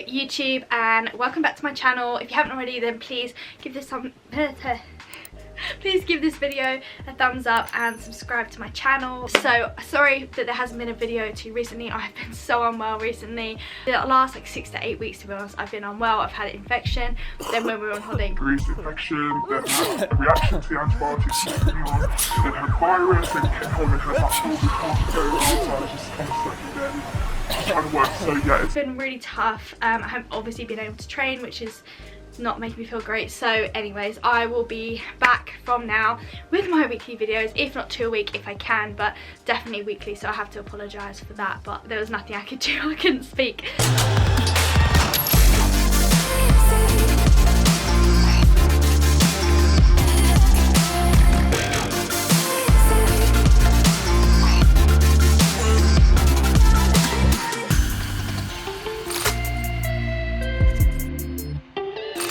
YouTube, and welcome back to my channel. If you haven't already, then please give this video a thumbs up and subscribe to my channel. So sorry that there hasn't been a video too recently. I've been so unwell recently. The last like 6 to 8 weeks, to be honest, I've been unwell. I've had an infection. Then when we were on holiday, infection, then had a reaction to the antibiotics, then had virus, and came home and had that whole week so I was just kind of stuck in there trying to work. So yeah, it's been really tough. I haven't obviously been able to train, which is not making me feel great. So anyways, I will be back from now with my weekly videos, if not 2 a week if I can, but definitely weekly. So I have to apologise for that, but there was nothing I could do. I couldn't speak.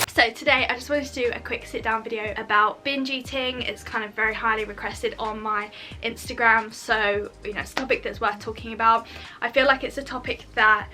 So today I just wanted to do a quick sit down video about binge eating. It's kind of very highly requested on my Instagram, so you know, it's a topic that's worth talking about. I feel like it's a topic that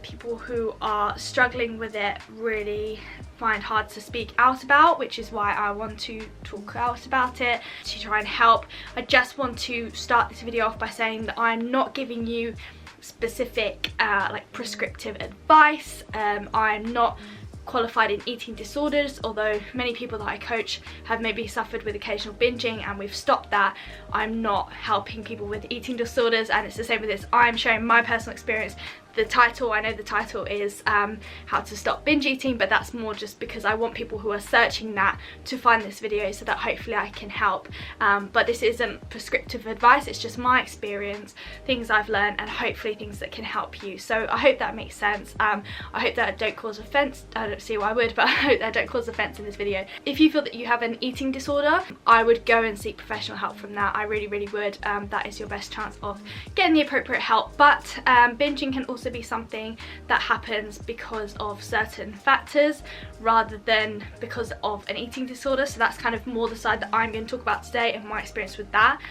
people who are struggling with it really find hard to speak out about, which is why I want to talk out about it to try and help. I just want to start this video off by saying that I'm not giving you specific like prescriptive advice. I'm not qualified in eating disorders, although many people that I coach have maybe suffered with occasional binging and we've stopped that. I'm not helping people with eating disorders, and it's the same with this. I'm sharing my personal experience. The title, I know the title is how to stop binge eating, but that's more just because I want people who are searching that to find this video so that hopefully I can help. But this isn't prescriptive advice, it's just my experience, things I've learned, and hopefully things that can help you. So I hope that makes sense. I hope that I don't cause offence. I don't see why I would, but I hope that I don't cause offence in this video. If you feel that you have an eating disorder, I would go and seek professional help from that. I really would. That is your best chance of getting the appropriate help. But binging can also be something that happens because of certain factors rather than because of an eating disorder. So that's kind of more the side that I'm going to talk about today and my experience with that.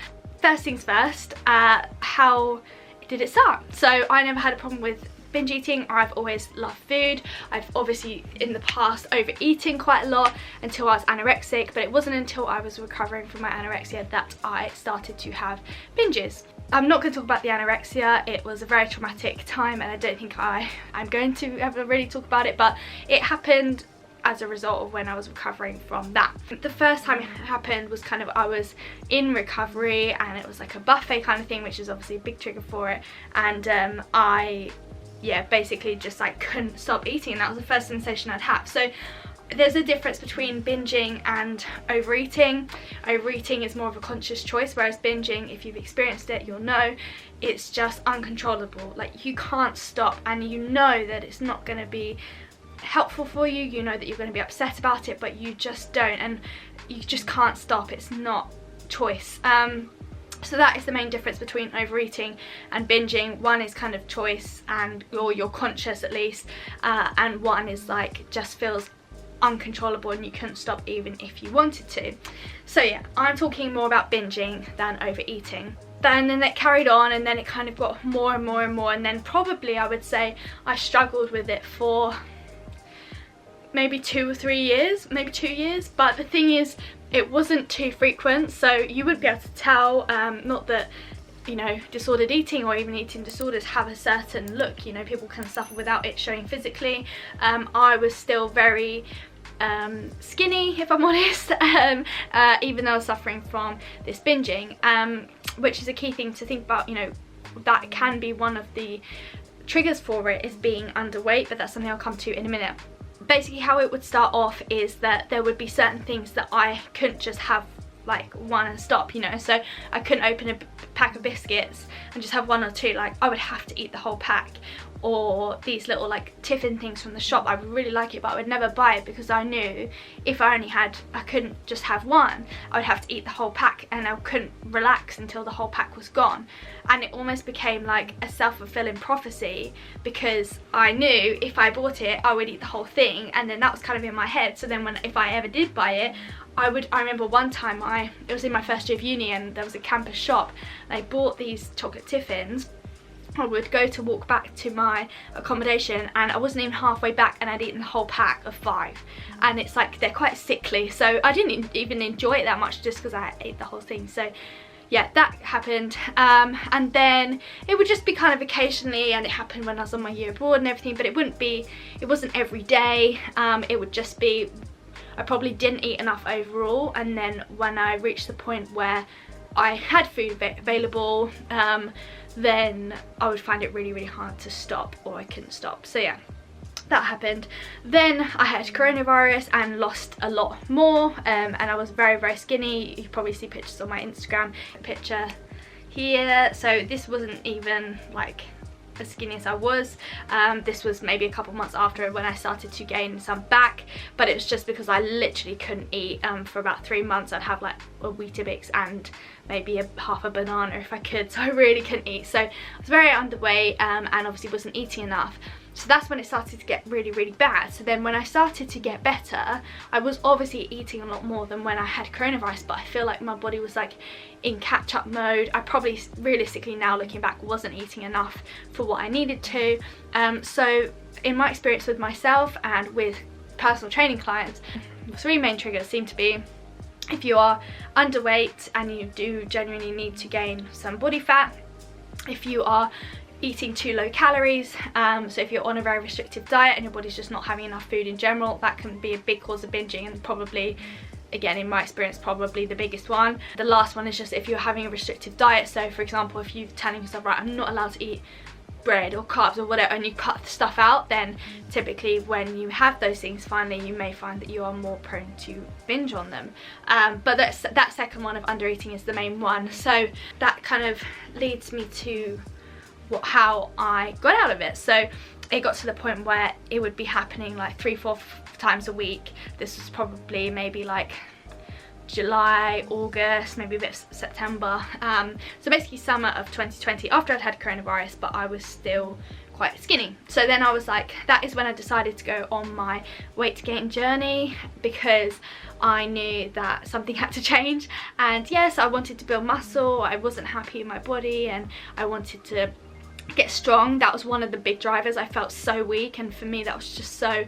First things first, how did it start? So I never had a problem with binge eating. I've always loved food. I've obviously in the past overeaten quite a lot until I was anorexic, but it wasn't until I was recovering from my anorexia that I started to have binges. I'm not going to talk about the anorexia. It was a very traumatic time and I don't think I'm going to ever really talk about it, but it happened as a result of when I was recovering from that. The first time it happened was kind of, I was in recovery and it was like a buffet kind of thing, which is obviously a big trigger for it, and I basically just like couldn't stop eating, and that was the first sensation I'd have. So there's a difference between binging and overeating. Overeating is more of a conscious choice, whereas binging, if you've experienced it, you'll know it's just uncontrollable. Like, you can't stop, and you know that it's not going to be helpful for you. You know that you're going to be upset about it, but you just don't, and you just can't stop. It's not choice. So that is the main difference between overeating and binging. One is kind of choice, and you're conscious at least, and one is like just feels uncontrollable and you couldn't stop even if you wanted to. So yeah, I'm talking more about binging than overeating. Then it carried on, and then it kind of got more and more and more, and then probably I would say I struggled with it for maybe 2 or 3 years, maybe 2 years. But the thing is, it wasn't too frequent, so you wouldn't be able to tell. Not that, you know, disordered eating or even eating disorders have a certain look, you know, people can suffer without it showing physically. I was still very skinny, if I'm honest, even though I was suffering from this binging, which is a key thing to think about. You know, that can be one of the triggers for it, is being underweight, but that's something I'll come to in a minute. Basically how it would start off is that there would be certain things that I couldn't just have like one and stop, you know. So I couldn't open a pack of biscuits and just have 1 or 2. Like, I would have to eat the whole pack. Or these little like tiffin things from the shop, I would really like it, but I would never buy it because I knew if I couldn't just have one, I would have to eat the whole pack, and I couldn't relax until the whole pack was gone. And it almost became like a self-fulfilling prophecy, because I knew if I bought it I would eat the whole thing, and then that was kind of in my head. So then if I ever did buy it, I remember one time it was in my first year of uni, and there was a campus shop and I bought these chocolate tiffins, I would go to walk back to my accommodation and I wasn't even halfway back and I'd eaten the whole pack of 5, and it's like they're quite sickly, so I didn't even enjoy it that much just because I ate the whole thing. So yeah, that happened, and then it would just be kind of occasionally, and it happened when I was on my year abroad and everything, but it wasn't every day. It would just be, I probably didn't eat enough overall, and then when I reached the point where I had food available, then I would find it really hard to stop, or I couldn't stop. So yeah, that happened. Then I had coronavirus and lost a lot more, and I was very skinny. You can probably see pictures on my Instagram, picture here. So this wasn't even like as skinny as I was. This was maybe a couple months after when I started to gain some back, but it was just because I literally couldn't eat. For about 3 months I'd have like a Weetabix and maybe half a banana if I could, so I really couldn't eat. So I was very underweight, and obviously wasn't eating enough. So that's when it started to get really bad. So then when I started to get better, I was obviously eating a lot more than when I had coronavirus, but I feel like my body was like in catch-up mode. I probably, realistically now looking back, wasn't eating enough for what I needed to. So in my experience with myself and with personal training clients, the 3 main triggers seem to be: if you are underweight and you do genuinely need to gain some body fat, if you are eating too low calories, so if you're on a very restrictive diet and your body's just not having enough food in general, that can be a big cause of binging, and probably, again in my experience, probably the biggest one. The last one is just if you're having a restrictive diet. So for example, if you're telling yourself, right, I'm not allowed to eat bread or carbs or whatever, and you cut the stuff out, then typically when you have those things finally, you may find that you are more prone to binge on them. But that second one of undereating is the main one. So that kind of leads me to how I got out of it. So it got to the point where it would be happening like 3-4 times a week. This was probably maybe like July, August, maybe a bit of September. So basically summer of 2020, after I'd had coronavirus, but I was still quite skinny. So then I was like, that is when I decided to go on my weight gain journey, because I knew that something had to change. And yes, I wanted to build muscle, I wasn't happy in my body, and I wanted to get strong. That was one of the big drivers. I felt so weak, and for me that was just so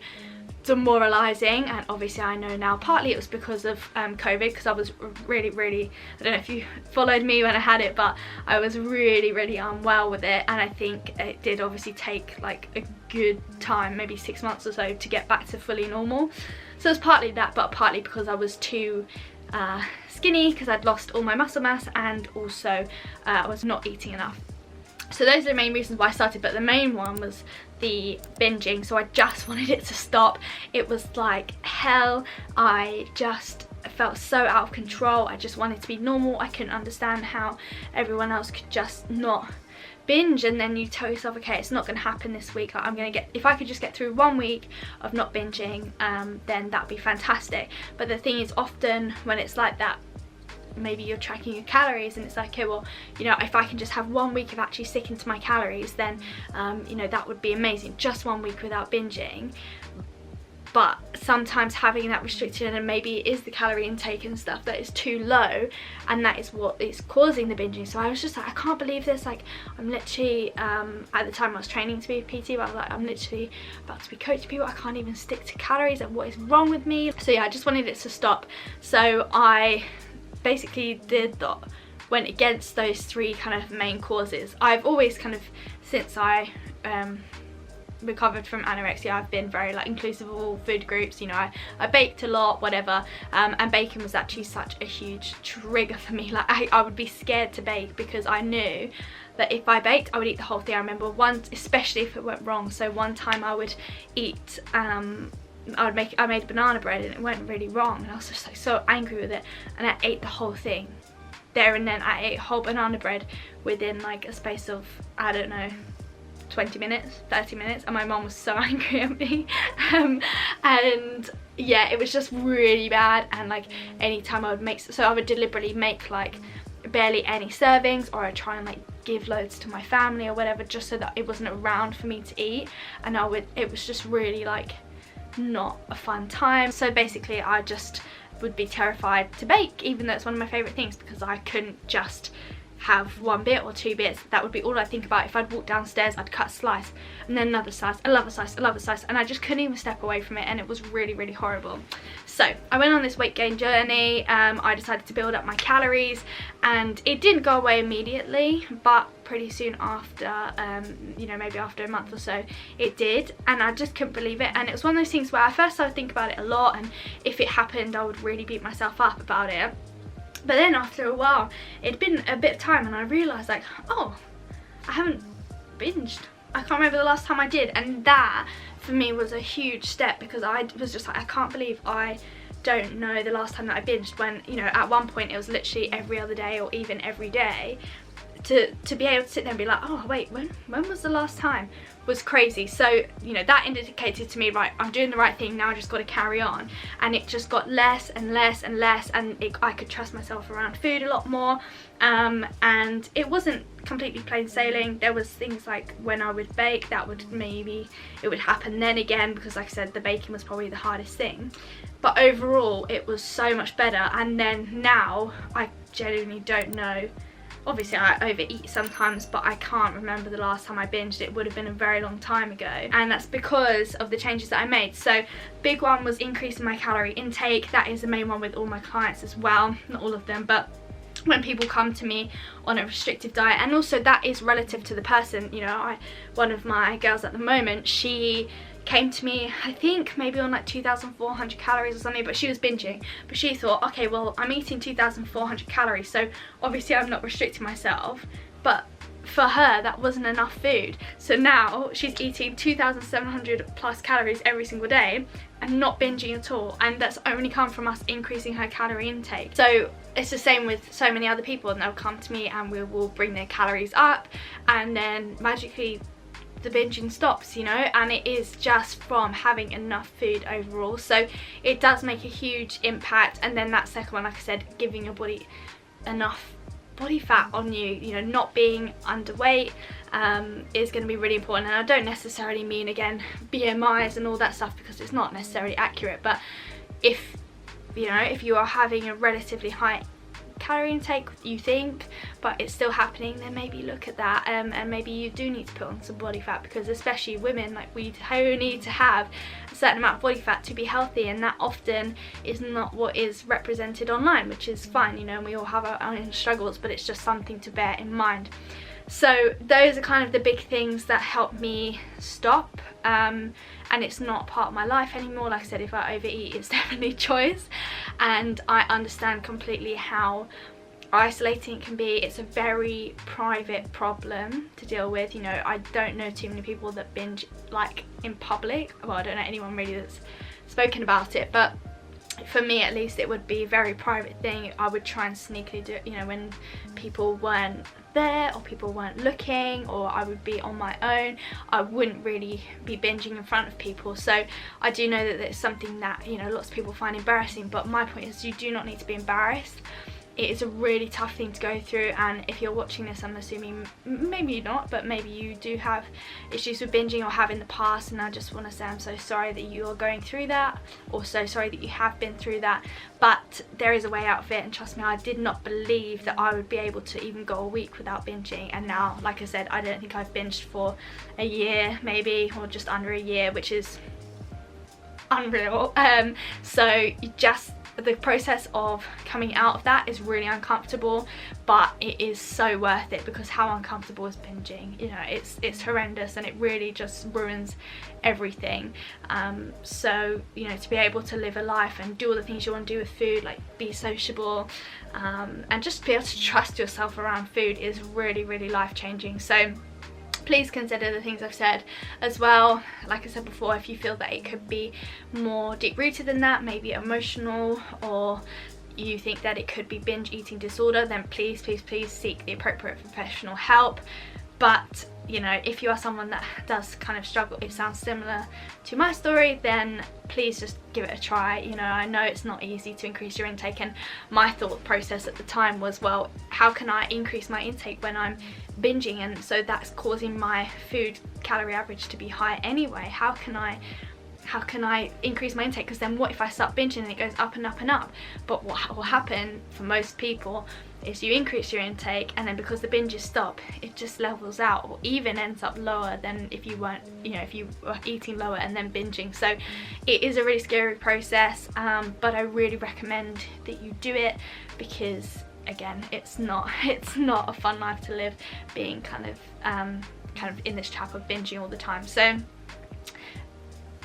demoralizing. And obviously I know now partly it was because of COVID, because I was really, I don't know if you followed me when I had it, but I was really unwell with it, and I think it did obviously take like a good time, maybe 6 months or so, to get back to fully normal. So it was partly that, but partly because I was too skinny, because I'd lost all my muscle mass, and also I was not eating enough. So those are the main reasons why I started, but the main one was the binging. So I just wanted it to stop. It was like hell. I just felt so out of control. I just wanted to be normal. I couldn't understand how everyone else could just not binge, and then you tell yourself, okay, it's not going to happen this week. Like, I'm going to get, if I could just get through 1 week of not binging, then that'd be fantastic. But the thing is, often when it's like that, maybe you're tracking your calories and it's like, okay, well, you know, if I can just have 1 week of actually sticking to my calories, then you know, that would be amazing, just 1 week without binging. But sometimes having that restriction, and maybe it is the calorie intake and stuff that is too low, and that is what is causing the binging. So I was just like, I can't believe this. Like, I'm literally at the time I was training to be a PT, but I was like, I'm literally about to be coaching people, I can't even stick to calories, like what is wrong with me? So yeah, I just wanted it to stop. So I basically went against those 3 kind of main causes. I've always kind of, since I recovered from anorexia, I've been very like inclusive of all food groups. You know, I baked a lot, whatever, and baking was actually such a huge trigger for me. Like I would be scared to bake, because I knew that if I baked, I would eat the whole thing. I remember once, especially if it went wrong, so one time I would eat I made banana bread and it went really wrong, and I was just like so angry with it, and I ate the whole thing there and then. I ate whole banana bread within like a space of, I don't know, 20 minutes, 30 minutes, and my mom was so angry at me. And yeah, it was just really bad. And like anytime I would make, so I would deliberately make like barely any servings, or I'd try and like give loads to my family or whatever, just so that it wasn't around for me to eat. And it was just really like not a fun time. So basically I just would be terrified to bake, even though it's one of my favorite things, because I couldn't just have 1 bit or 2 bits. That would be all I think about. If I'd walk downstairs, I'd cut a slice and then another slice, another slice, another slice, and I just couldn't even step away from it, and it was really, really horrible. So I went on this weight gain journey. I decided to build up my calories, and it didn't go away immediately, but pretty soon after, you know, maybe after a month or so, it did, and I just couldn't believe it. And it was one of those things where at first I would think about it a lot, and if it happened I would really beat myself up about it. But then after a while, it'd been a bit of time, and I realised, like, oh, I haven't binged. I can't remember the last time I did, and that for me was a huge step, because I was just like, I can't believe I don't know the last time that I binged, when, you know, at one point it was literally every other day or even every day. To be able to sit there and be like, oh wait, when was the last time, was crazy. So, you know, that indicated to me, right, I'm doing the right thing now, I just got to carry on. And it just got less and less and less, and I could trust myself around food a lot more. And it wasn't completely plain sailing. There was things like when I would bake, that would maybe, it would happen then again, because like I said, the baking was probably the hardest thing. But overall, it was so much better. And then now, I genuinely don't know. Obviously I overeat sometimes, but I can't remember the last time I binged. It would have been a very long time ago, and that's because of the changes that I made. So big one was increasing my calorie intake. That is the main one with all my clients as well, not all of them, but when people come to me on a restrictive diet. And also that is relative to the person. You know, one of my girls at the moment, she came to me, I think maybe on like 2,400 calories or something, but she was binging. But she thought, okay, well, I'm eating 2,400 calories, so obviously I'm not restricting myself. But for her, that wasn't enough food. So now she's eating 2,700 plus calories every single day and not binging at all. And that's only come from us increasing her calorie intake. So it's the same with so many other people, and they'll come to me and we will bring their calories up, and then magically the binging stops, you know. And it is just from having enough food overall. So it does make a huge impact. And then that second one, like I said, giving your body enough body fat on you, you know, not being underweight, is going to be really important. And I don't necessarily mean, again, BMIs and all that stuff, because it's not necessarily accurate. But if, you know, if you are having a relatively high calorie intake, you think, but it's still happening, then maybe look at that, and maybe you do need to put on some body fat, because especially women, like, we do need to have a certain amount of body fat to be healthy, and that often is not what is represented online, which is fine, you know, and we all have our own struggles, but it's just something to bear in mind. So those are kind of the big things that help me stop, and it's not part of my life anymore. Like I said, if I overeat, it's definitely choice, and I understand completely how isolating it can be. It's a very private problem to deal with, you know. I don't know too many people that binge, like, in public. Well, I don't know anyone really that's spoken about it, but for me at least, it would be a very private thing. I would try and sneakily do it, you know, when people weren't there or people weren't looking, or I would be on my own. I wouldn't really be binging in front of people. So I do know that it's something that, you know, lots of people find embarrassing, but my point is, you do not need to be embarrassed. It is a really tough thing to go through, and if you're watching this, I'm assuming maybe you're not, but maybe you do have issues with binging or have in the past, and I just want to say I'm so sorry that you are going through that, or so sorry that you have been through that. But there is a way out of it, and trust me, I did not believe that I would be able to even go a week without binging, and now, like I said, I don't think I've binged for a year maybe, or just under a year, which is unreal. So just the process of coming out of that is really uncomfortable, but it is so worth it, because how uncomfortable is binging? You know, it's horrendous, and it really just ruins everything. So, you know, to be able to live a life and do all the things you want to do with food, like be sociable, and just be able to trust yourself around food, is really, really life-changing. So please consider the things I've said as well. Like I said before, if you feel that it could be more deep-rooted than that, maybe emotional, or you think that it could be binge eating disorder, then please, please, please seek the appropriate professional help. But, you know, if you are someone that does kind of struggle, it sounds similar to my story, then please just give it a try. You know, I know it's not easy to increase your intake, and my thought process at the time was, well, how can I increase my intake when I'm binging? And so that's causing my food calorie average to be high anyway. How can I how can I increase my intake, because then what if I start binging and it goes up and up and up? But what will happen for most people is you increase your intake, and then because the binges stop, it just levels out, or even ends up lower than if you weren't, you know, if you were eating lower and then binging. So it is a really scary process, but I really recommend that you do it, because again, it's not a fun life to live, being kind of in this trap of binging all the time. So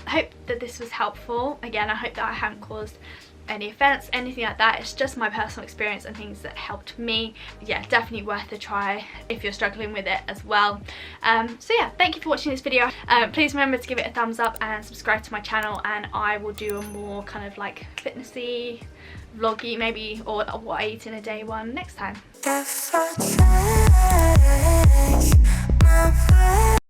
I hope that this was helpful. Again, I hope that I haven't caused any offense, anything like that. It's just my personal experience and things that helped me. Yeah, definitely worth a try if you're struggling with it as well. So yeah, thank you for watching this video. Please remember to give it a thumbs up and subscribe to my channel, and I will do a more kind of like fitnessy, vloggy maybe, or what I eat in a day one next time.